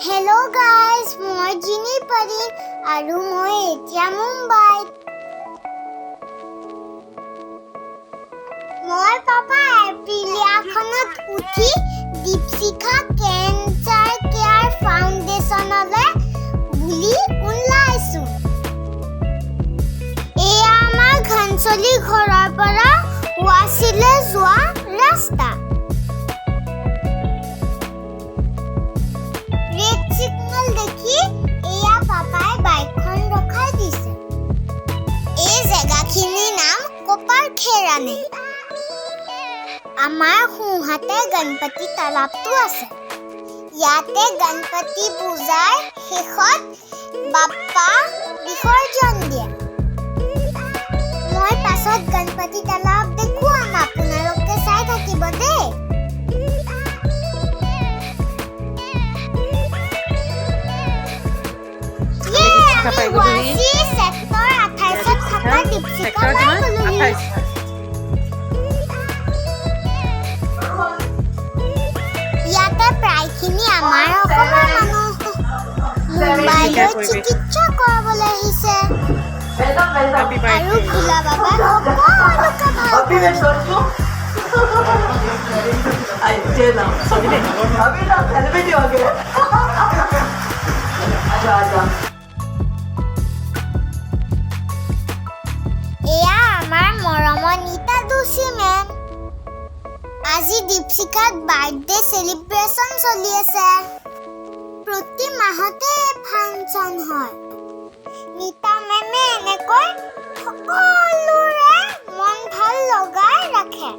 Hello guys, মই জিনি পাৰিন আৰু মই এতিয়া মুম্বাইত। মই পাপা এপ্ৰিলিয়াখনত উঠি দীপশিখা কেঞ্চাৰ কেয়াৰ ফাউণ্ডেশ্যনলৈ বুলি ওলাইছোঁ। এয়া আমাৰ ঘনচলি ঘৰৰ পৰা ৱাচিলৈ যোৱা ৰাস্তা। সিগনেল দেখি এয়া পাপাই বাইকখন ৰখাই দিছে। এই জেগাখিনিৰ নাম কপাৰ খেৰানে। আমাৰ সোঁহাতে গণপতি তালাবটো আছে। ইয়াতে গণপতি পূজাৰ শেষত বাপ্পা বিসৰ্জন দিয়ে। মই পাছত গণপতি তালাব দেখুৱাম, আপোনালোকে চাই থাকিব দেই। ইয়াতে প্ৰায়খিনি আমাৰ অসমৰ মানুহ মুম্বাইলৈ চিকিৎসা কৰাবলৈ আহিছে আৰু ভোলা বাবাক সকলোকে এয়া আমাৰ মৰমৰ নীতা দোষী মেম। আজি দীপশিখাত বাৰ্থডে চেলিব্ৰেশ্যন চলি আছে। প্ৰতি মাহতে ফাংচন হয়। নীতা মেমে এনেকৈ সকলোৰে মন ভাল লগাই ৰাখে।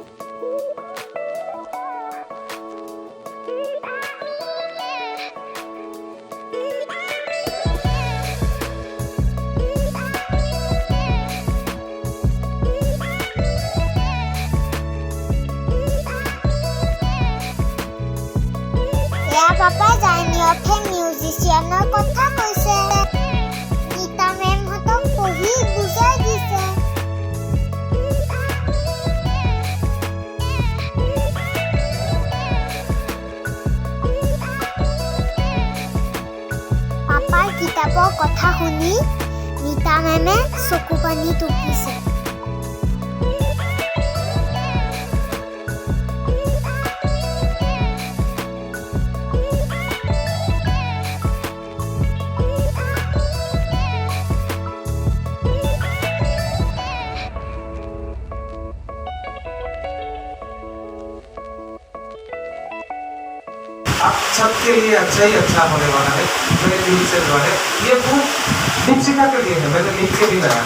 পাপা জাৰ্নি অফ এ মিউজিচিয়ানৰ কথা কৈছে। নীতা মেমহঁতক পঢ়ি বুজাই দিছে। পাপাৰ কিতাপৰ কথা শুনি নীতা মেমে চকু পানী টুকিছে। आप सबके लिए अच्छा ही अच्छा होने वाला है, मेरे दिल से दुआ है। ये बुक दीपशिखा के लिए है, मैंने लिख के भी लाया।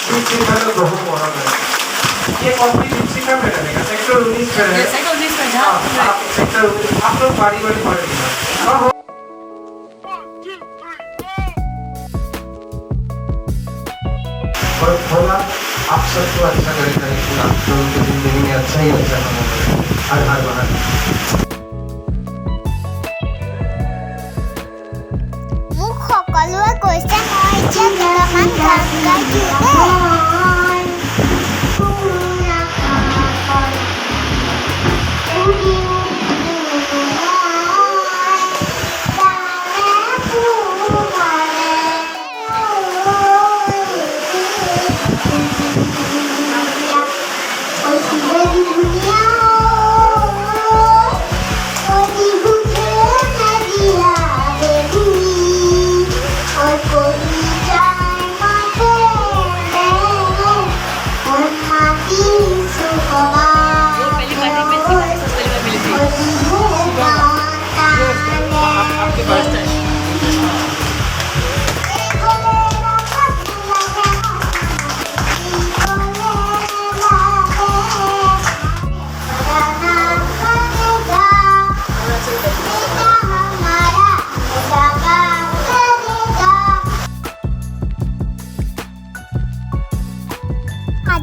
दीपशिखा का बहुत मॉडल है। ये कॉपी दीपशिखा में रहेगा, सेक्टर 19 में रहेगा। सेक्टर 19 में हाँ, आप सेक्टर 19 आप लोग बारी पढ़ेंगे। और भोला आप सबको अच्छा करेगा, आप लोगों की जिंदगी में अच्छा ही अच्छा होगा। हर हर बार সকলোৱে কৈছে মই এতিয়া দুটামান গান গাই দিওঁ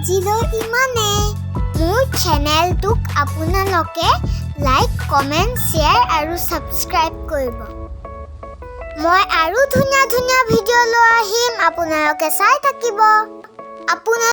আজিলৈ ইমানেই। মোৰ চেনেলটোক আপোনালোকে লাইক, কমেণ্ট, শ্বেয়াৰ আৰু ছাবস্ক্ৰাইব কৰিব। মই আৰু ধুনীয়া ধুনীয়া ভিডিঅ' লৈ আহিম, আপোনালোকে চাই থাকিব।